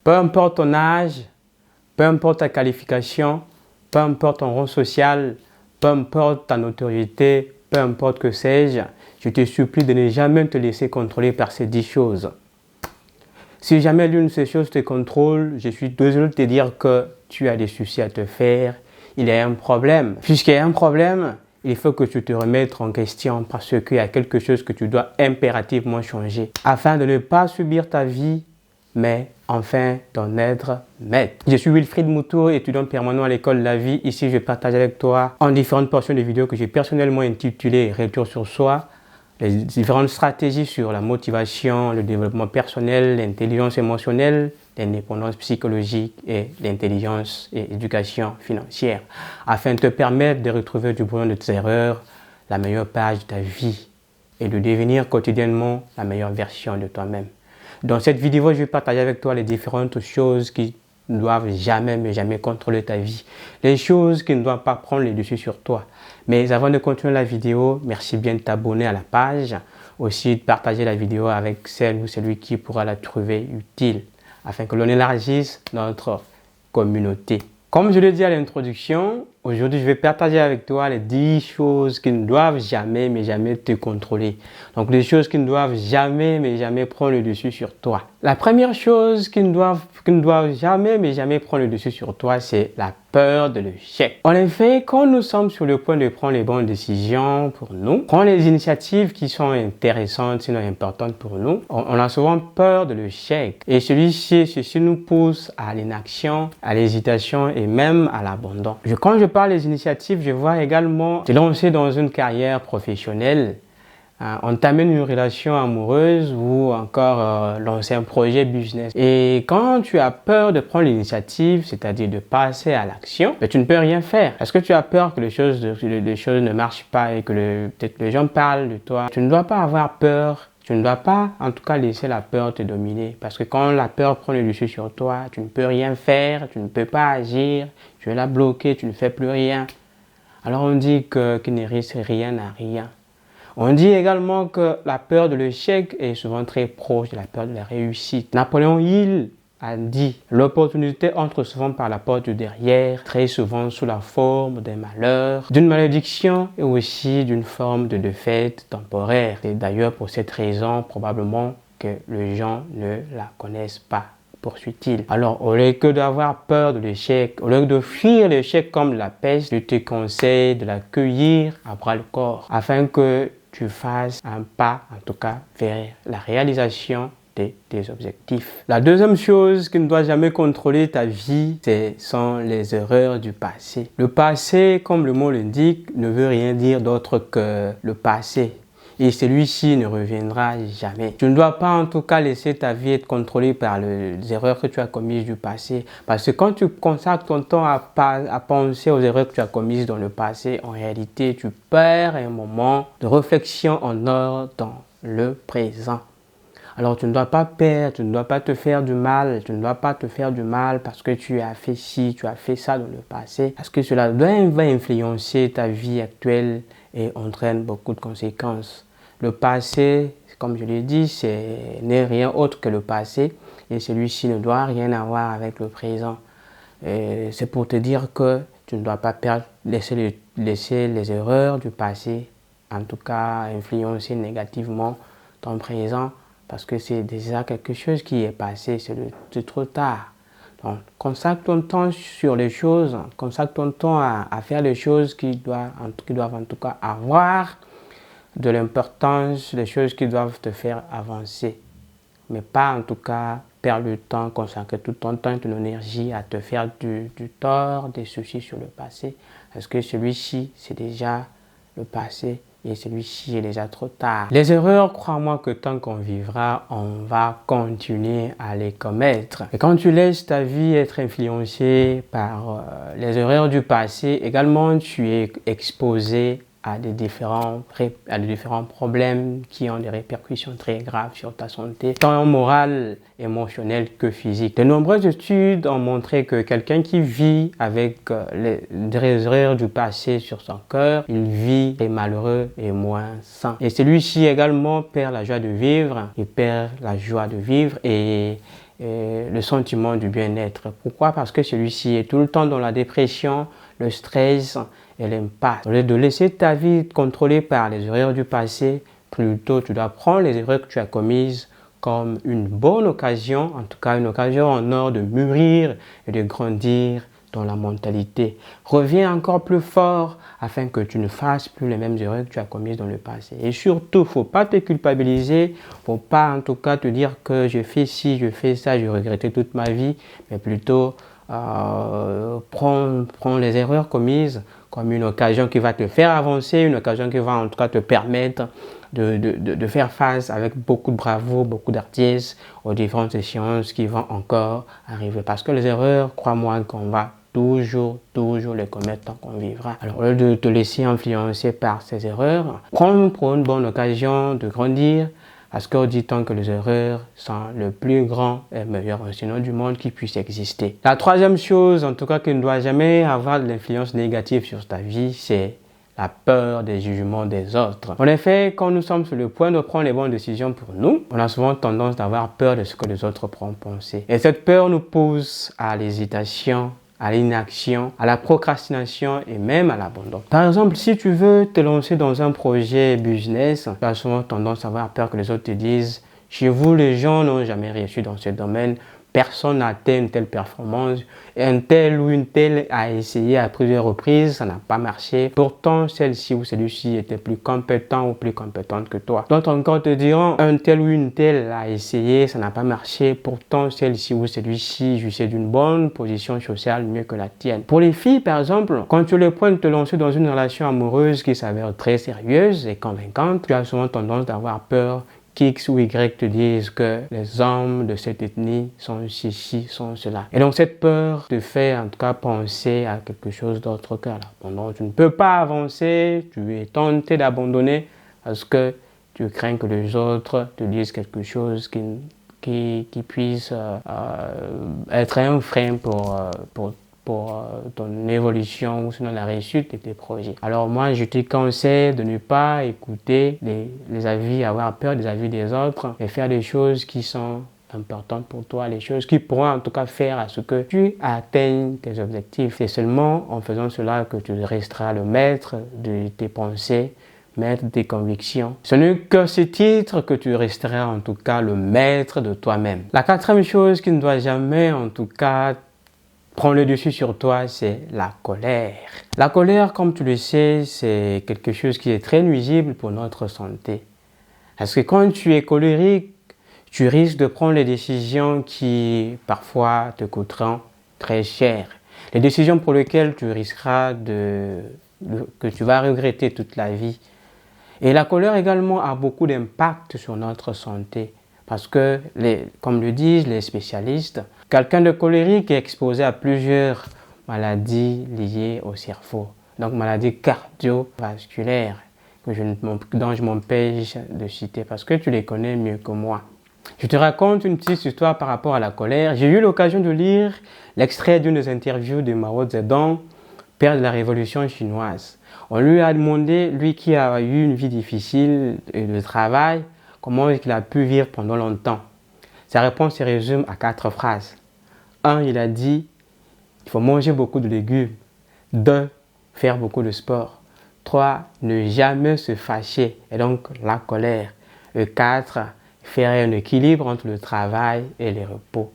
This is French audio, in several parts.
Peu importe ton âge, peu importe ta qualification, peu importe ton rang social, peu importe ta notoriété, peu importe que sais-je, je te supplie de ne jamais te laisser contrôler par ces 10 choses. Si jamais l'une de ces choses te contrôle, je suis désolé de te dire que tu as des soucis à te faire. Il y a un problème. Puisqu'il y a un problème, il faut que tu te remettes en question parce qu'il y a quelque chose que tu dois impérativement changer afin de ne pas subir ta vie, mais enfin d'en être maître. Je suis Wilfried Moutour, étudiant permanent à l'école de la vie. Ici, je partage avec toi en différentes portions de vidéos que j'ai personnellement intitulées « Retour sur soi », les différentes stratégies sur la motivation, le développement personnel, l'intelligence émotionnelle, l'indépendance psychologique et l'intelligence et l'éducation financière, afin de te permettre de retrouver du brouillon de tes erreurs, la meilleure page de ta vie et de devenir quotidiennement la meilleure version de toi-même. Dans cette vidéo, je vais partager avec toi les différentes choses qui ne doivent jamais, mais jamais contrôler ta vie. Les choses qui ne doivent pas prendre le dessus sur toi. Mais avant de continuer la vidéo, merci bien de t'abonner à la page. Aussi de partager la vidéo avec celle ou celui qui pourra la trouver utile, afin que l'on élargisse notre communauté. Comme je l'ai dit à l'introduction, aujourd'hui je vais partager avec toi les 10 choses qui ne doivent jamais, mais jamais te contrôler. Donc les choses qui ne doivent jamais, mais jamais prendre le dessus sur toi. La première chose qui ne doivent jamais, mais jamais prendre le dessus sur toi, c'est la peur de l'échec. En effet, quand nous sommes sur le point de prendre les bonnes décisions pour nous, prendre les initiatives qui sont intéressantes, sinon importantes pour nous, on a souvent peur de l'échec. Et ceci nous pousse à l'inaction, à l'hésitation et même à l'abandon. Quand je parle des initiatives, je vois également te lancer dans une carrière professionnelle, entamer une relation amoureuse ou encore lancer un projet business. Et quand tu as peur de prendre l'initiative, c'est-à-dire de passer à l'action, tu ne peux rien faire. Parce que tu as peur que les choses ne marchent pas et que peut-être les gens parlent de toi. Tu ne dois pas avoir peur. Tu ne dois pas, en tout cas, laisser la peur te dominer. Parce que quand la peur prend le dessus sur toi, tu ne peux rien faire, tu ne peux pas agir, tu es là bloqué, tu ne fais plus rien. Alors on dit qu'il ne risque rien à rien. On dit également que la peur de l'échec est souvent très proche de la peur de la réussite. Napoléon Hill a dit « L'opportunité entre souvent par la porte du derrière, très souvent sous la forme d'un malheur, d'une malédiction et aussi d'une forme de défaite temporaire. » C'est d'ailleurs pour cette raison probablement que les gens ne la connaissent pas, poursuit-il. Alors, au lieu que d'avoir peur de l'échec, au lieu de fuir l'échec comme la peste, je te conseille de l'accueillir à bras le corps afin que tu fasses un pas, en tout cas, vers la réalisation de tes objectifs. La deuxième chose qui ne doit jamais contrôler ta vie, ce sont les erreurs du passé. Le passé, comme le mot l'indique, ne veut rien dire d'autre que le passé. Et celui-ci ne reviendra jamais. Tu ne dois pas en tout cas laisser ta vie être contrôlée par les erreurs que tu as commises du passé. Parce que quand tu consacres ton temps à penser aux erreurs que tu as commises dans le passé, en réalité, tu perds un moment de réflexion en or dans le présent. Alors tu ne dois pas perdre, tu ne dois pas te faire du mal, tu ne dois pas te faire du mal parce que tu as fait ci, tu as fait ça dans le passé. Parce que cela va influencer ta vie actuelle et entraîne beaucoup de conséquences. Le passé, comme je l'ai dit, n'est rien autre que le passé et celui-ci ne doit rien avoir avec le présent. C'est pour te dire que tu ne dois pas laisser les erreurs du passé, en tout cas influencer négativement ton présent parce que c'est déjà quelque chose qui est passé, c'est trop tard. Donc, consacre ton temps sur les choses, consacre ton temps à faire les choses qui doivent en tout cas avoir de l'importance, les choses qui doivent te faire avancer. Mais pas en tout cas perdre le temps, consacrer tout ton temps et ton énergie à te faire du tort, des soucis sur le passé. Parce que celui-ci, c'est déjà le passé et celui-ci est déjà trop tard. Les erreurs, crois-moi que tant qu'on vivra, on va continuer à les commettre. Et quand tu laisses ta vie être influencée par les erreurs du passé, également tu es exposé à des différents problèmes qui ont des répercussions très graves sur ta santé, tant morale, émotionnelle que physique. De nombreuses études ont montré que quelqu'un qui vit avec les erreurs du passé sur son cœur, il vit est malheureux et moins sain. Et celui-ci également perd la joie de vivre, il perd la joie de vivre et le sentiment du bien-être. Pourquoi? Parce que celui-ci est tout le temps dans la dépression, le stress et l'impasse. Au lieu de laisser ta vie contrôlée par les erreurs du passé, plutôt tu dois prendre les erreurs que tu as commises comme une bonne occasion, en tout cas une occasion en or de mûrir et de grandir dans la mentalité. Reviens encore plus fort afin que tu ne fasses plus les mêmes erreurs que tu as commises dans le passé. Et surtout, il ne faut pas te culpabiliser, il ne faut pas en tout cas te dire que je fais ci, je fais ça, j'ai regretté toute ma vie, mais plutôt prends les erreurs commises comme une occasion qui va te faire avancer, une occasion qui va en tout cas te permettre de faire face avec beaucoup de bravoure, beaucoup d'artifice aux différentes échéances qui vont encore arriver. Parce que les erreurs, crois-moi qu'on va toujours les commettre tant qu'on vivra. Alors, au lieu de te laisser influencer par ces erreurs, prends pour une bonne occasion de grandir, parce qu'on dit tant que les erreurs sont le plus grand et meilleur enseignant du monde qui puisse exister. La troisième chose, en tout cas, qui ne doit jamais avoir de l'influence négative sur ta vie, c'est la peur des jugements des autres. En effet, quand nous sommes sur le point de prendre les bonnes décisions pour nous, on a souvent tendance d'avoir peur de ce que les autres pourront penser. Et cette peur nous pousse à l'hésitation, à l'inaction, à la procrastination et même à l'abandon. Par exemple, si tu veux te lancer dans un projet business, tu as souvent tendance à avoir peur que les autres te disent « Chez vous, les gens n'ont jamais réussi dans ce domaine. Personne n'a atteint une telle performance. Et un tel ou une telle a essayé à plusieurs reprises, ça n'a pas marché. Pourtant, celle-ci ou celui-ci était plus compétent ou plus compétente que toi. D'autres encore te diront, un tel ou une telle a essayé, ça n'a pas marché. Pourtant, celle-ci ou celui-ci jouissait d'une bonne position sociale mieux que la tienne. Pour les filles, par exemple, quand tu les points de te lancer dans une relation amoureuse qui s'avère très sérieuse et convaincante, tu as souvent tendance d'avoir peur X ou Y te disent que les hommes de cette ethnie sont ceci, sont cela. Et donc cette peur te fait en tout cas penser à quelque chose d'autre que l'abandon. Tu ne peux pas avancer, tu es tenté d'abandonner parce que tu crains que les autres te disent quelque chose qui puisse être un frein pour ton évolution ou sinon la réussite de tes projets. Alors moi, je te conseille de ne pas écouter les avis, avoir peur des avis des autres et faire des choses qui sont importantes pour toi, les choses qui pourront en tout cas faire à ce que tu atteignes tes objectifs. C'est seulement en faisant cela que tu resteras le maître de tes pensées, maître de tes convictions. Ce n'est que ce titre que tu resteras en tout cas le maître de toi-même. La quatrième chose qui ne doit jamais en tout cas prendre le dessus sur toi, c'est la colère. La colère, comme tu le sais, c'est quelque chose qui est très nuisible pour notre santé. Parce que quand tu es colérique, tu risques de prendre les décisions qui parfois te coûteront très cher. Les décisions pour lesquelles tu risqueras que tu vas regretter toute la vie. Et la colère également a beaucoup d'impact sur notre santé. Parce que, comme le disent les spécialistes, quelqu'un de colérique est exposé à plusieurs maladies liées au cerveau. Donc maladies cardiovasculaires dont je m'empêche de citer parce que tu les connais mieux que moi. Je te raconte une petite histoire par rapport à la colère. J'ai eu l'occasion de lire l'extrait d'une des interviews de Mao Zedong, père de la révolution chinoise. On lui a demandé, lui qui a eu une vie difficile et de travail, comment il a pu vivre pendant longtemps. Sa réponse se résume à 4 phrases. 1, il a dit, il faut manger beaucoup de légumes. 2, faire beaucoup de sport. 3, ne jamais se fâcher, et donc la colère. Et 4, faire un équilibre entre le travail et le repos.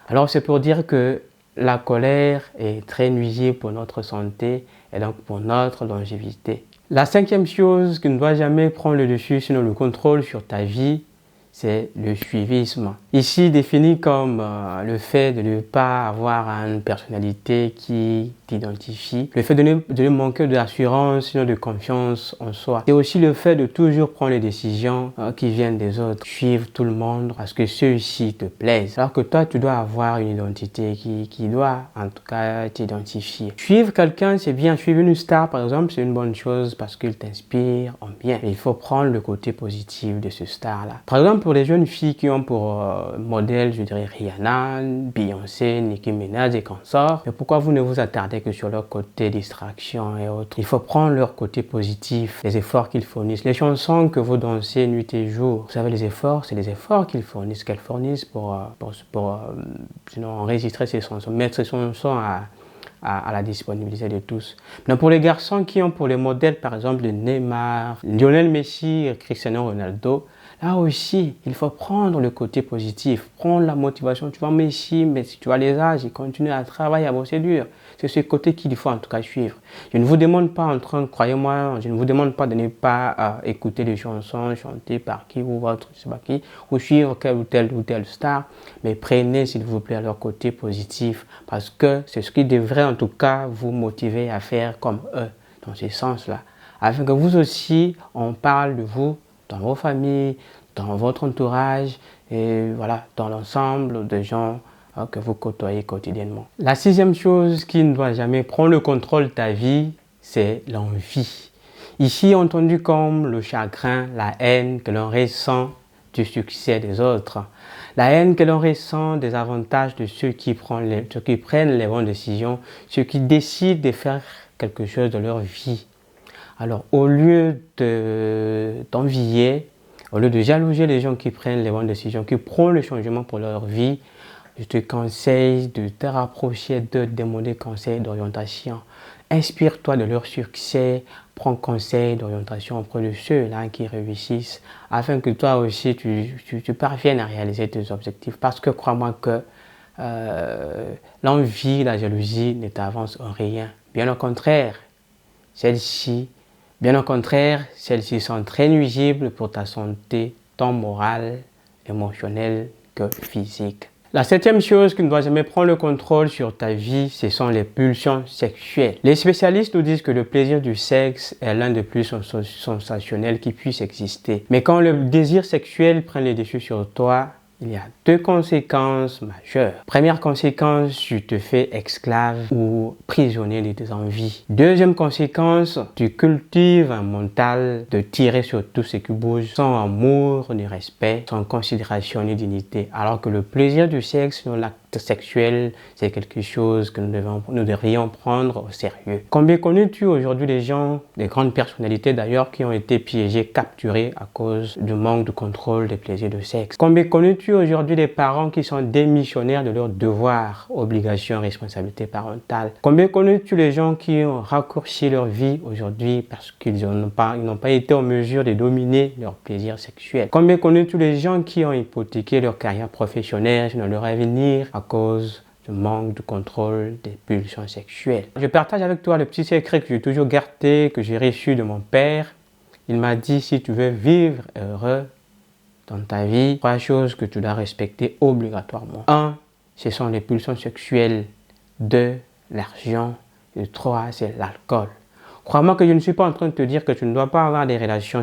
Alors c'est pour dire que la colère est très nuisible pour notre santé et donc pour notre longévité. La 5e chose qui ne doit jamais prendre le dessus, sinon le contrôle sur ta vie, c'est le suivisme. Ici défini comme le fait de ne pas avoir une personnalité qui t'identifie, le fait de ne manquer d'assurance, sinon de confiance en soi. Et aussi le fait de toujours prendre les décisions qui viennent des autres, suivre tout le monde parce que ceux-ci te plaisent. Alors que toi, tu dois avoir une identité qui doit en tout cas t'identifier. Suivre quelqu'un, c'est bien. Suivre une star, par exemple, c'est une bonne chose parce qu'il t'inspire en bien. Et il faut prendre le côté positif de ce star-là. Par exemple, pour les jeunes filles qui ont pour modèle, je dirais Rihanna, Beyoncé, Nicki Minaj et consorts, mais pourquoi vous ne vous attardez que sur leur côté distraction et autres? Il faut prendre leur côté positif, les efforts qu'ils fournissent, les chansons que vous dansez nuit et jour. Vous savez, les efforts, c'est les efforts qu'ils fournissent, qu'elles fournissent pour sinon enregistrer ces chansons, mettre ces chansons à la disponibilité de tous. Mais pour les garçons qui ont pour les modèles, par exemple, Neymar, Lionel Messi, Cristiano Ronaldo, là aussi, il faut prendre le côté positif, prendre la motivation. Tu vois, Messi, mais si tu vois les âges, il continue à travailler, à bosser dur. C'est ce côté qu'il faut en tout cas suivre. Je ne vous demande pas, croyez-moi, je ne vous demande pas de ne pas écouter les chansons chantées par qui ou votre, je sais pas qui, ou suivre quelle ou telle star, mais prenez s'il vous plaît leur côté positif, parce que c'est ce qui devrait en tout cas vous motiver à faire comme eux, dans ce sens-là, afin que vous aussi, on parle de vous dans vos familles, dans votre entourage, et voilà, dans l'ensemble des gens que vous côtoyez quotidiennement. La sixième chose qui ne doit jamais prendre le contrôle de ta vie, c'est l'envie. Ici, entendu comme le chagrin, la haine que l'on ressent du succès des autres, la haine que l'on ressent des avantages de ceux qui prennent les bonnes décisions, ceux qui décident de faire quelque chose de leur vie. Alors, au lieu d'envier, au lieu de jalouser les gens qui prennent les bonnes décisions, qui prennent le changement pour leur vie, je te conseille de te rapprocher d'eux, de demander conseil d'orientation. Inspire-toi de leur succès, prends conseil d'orientation auprès de ceux-là qui réussissent, afin que toi aussi tu parviennes à réaliser tes objectifs. Parce que crois-moi que l'envie, la jalousie ne t'avance en rien. Bien au contraire, celles-ci sont très nuisibles pour ta santé, tant morale, émotionnelle que physique. La septième chose qui ne doit jamais prendre le contrôle sur ta vie, ce sont les pulsions sexuelles. Les spécialistes nous disent que le plaisir du sexe est l'un des plus sensationnels qui puisse exister. Mais quand le désir sexuel prend le dessus sur toi, il y a deux conséquences majeures. Première conséquence, tu te fais esclave ou prisonnier de tes envies. Deuxième conséquence, tu cultives un mental de tirer sur tout ce qui bouge, sans amour ni respect, sans considération ni dignité. Alors que le plaisir du sexe, l'acte sexuel, c'est quelque chose que nous devrions prendre au sérieux. Combien connais-tu aujourd'hui des gens, des grandes personnalités d'ailleurs, qui ont été piégés, capturés à cause du manque de contrôle des plaisirs de sexe? Combien connais-tu aujourd'hui des parents qui sont démissionnaires de leurs devoirs, obligations, responsabilités parentales? Combien connais-tu les gens qui ont raccourci leur vie aujourd'hui parce qu'ils n'ont pas été en mesure de dominer leur plaisir sexuel? Combien connais-tu les gens qui ont hypothéqué leur carrière professionnelle, leur avenir à cause du manque de contrôle des pulsions sexuelles? Je partage avec toi le petit secret que j'ai toujours gardé, que j'ai reçu de mon père. Il m'a dit, si tu veux vivre heureux dans ta vie, trois choses que tu dois respecter obligatoirement. 1, ce sont les pulsions sexuelles. 2, l'argent. Et 3, c'est l'alcool. Crois-moi que je ne suis pas en train de te dire que tu ne dois pas avoir des relations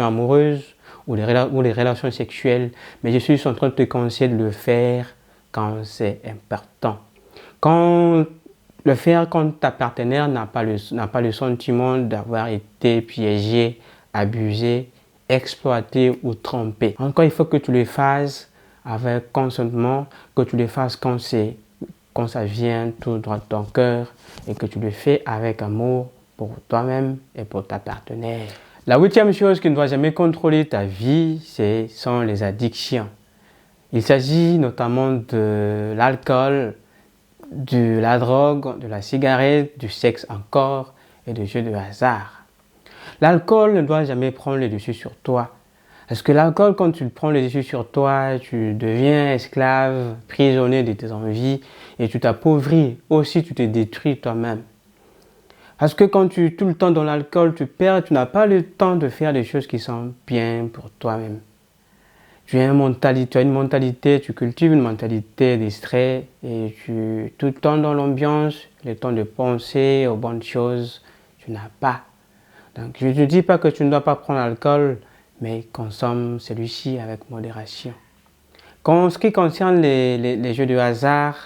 amoureuses ou des relations sexuelles, mais je suis en train de te conseiller de le faire quand c'est important. Le faire quand ta partenaire n'a pas le sentiment d'avoir été piégé, abusé, exploité ou trompé. Encore, il faut que tu le fasses avec consentement, que tu le fasses quand ça vient tout droit de ton cœur et que tu le fais avec amour pour toi-même et pour ta partenaire. La huitième chose qui ne doit jamais contrôler ta vie, ce sont les addictions. Il s'agit notamment de l'alcool, de la drogue, de la cigarette, du sexe encore et des jeux de hasard. L'alcool ne doit jamais prendre le dessus sur toi. Parce que l'alcool, quand tu prends le dessus sur toi, tu deviens esclave, prisonnier de tes envies et tu t'appauvris. Aussi, tu te détruis toi-même. Parce que quand tu es tout le temps dans l'alcool, tu n'as pas le temps de faire des choses qui sont bien pour toi-même. Tu as une mentalité, tu cultives une mentalité distrait et tout le temps dans l'ambiance, le temps de penser aux bonnes choses, tu n'as pas. Donc je ne te dis pas que tu ne dois pas prendre l'alcool, mais consomme celui-ci avec modération. En ce qui concerne les jeux de hasard,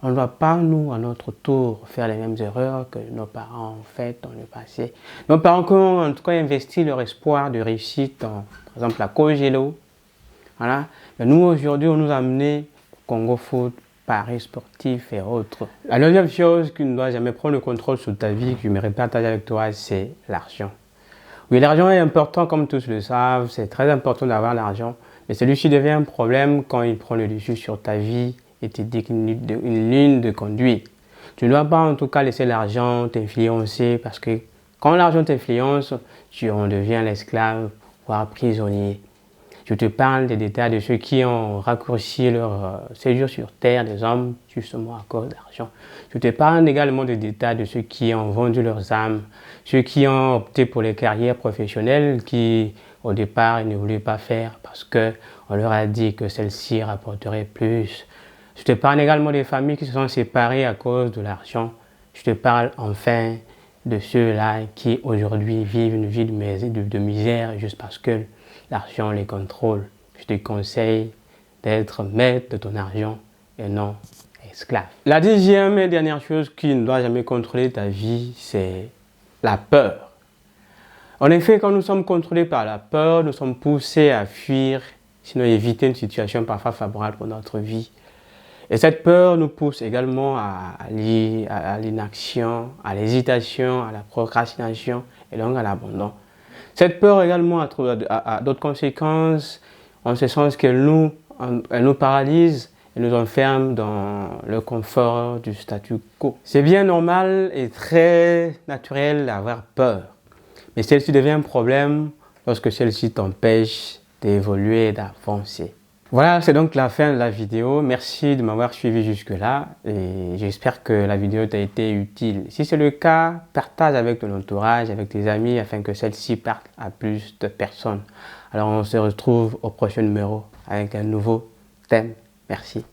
on ne doit pas, nous, à notre tour, faire les mêmes erreurs que nos parents ont faites dans le passé. Nos parents qui ont en tout cas investi leur espoir de réussite dans, par exemple, la Cogelo, Voilà. Mais nous, aujourd'hui, on nous a amené Congo Foot, paris sportifs et autres. La deuxième chose qui ne doit jamais prendre le contrôle sur ta vie, que je me partager avec toi, c'est l'argent. Oui, l'argent est important, comme tous le savent, c'est très important d'avoir l'argent, mais celui-ci devient un problème quand il prend le dessus sur ta vie et te dicte une ligne de conduite. Tu ne dois pas en tout cas laisser l'argent t'influencer parce que quand l'argent t'influence, tu en deviens l'esclave, voire prisonnier. Je te parle des détails de ceux qui ont raccourci leur séjour sur terre des hommes justement à cause d'argent. Je te parle également des détails de ceux qui ont vendu leurs âmes, ceux qui ont opté pour les carrières professionnelles qui au départ ils ne voulaient pas faire parce qu'on leur a dit que celles-ci rapporteraient plus. Je te parle également des familles qui se sont séparées à cause de l'argent. Je te parle enfin de ceux-là qui aujourd'hui vivent une vie de misère juste parce que l'argent les contrôle. Je te conseille d'être maître de ton argent et non esclave. La deuxième et dernière chose qui ne doit jamais contrôler ta vie, c'est la peur. En effet, quand nous sommes contrôlés par la peur, nous sommes poussés à fuir, sinon éviter une situation parfois favorable pour notre vie. Et cette peur nous pousse également à l'inaction, à l'hésitation, à la procrastination et donc à l'abandon. Cette peur également a d'autres conséquences, en ce sens qu'elle nous paralyse et nous enferme dans le confort du statu quo. C'est bien normal et très naturel d'avoir peur, mais celle-ci devient un problème lorsque celle-ci t'empêche d'évoluer et d'avancer. Voilà, c'est donc la fin de la vidéo. Merci de m'avoir suivi jusque-là et j'espère que la vidéo t'a été utile. Si c'est le cas, partage avec ton entourage, avec tes amis afin que celle-ci parte à plus de personnes. Alors on se retrouve au prochain numéro avec un nouveau thème. Merci.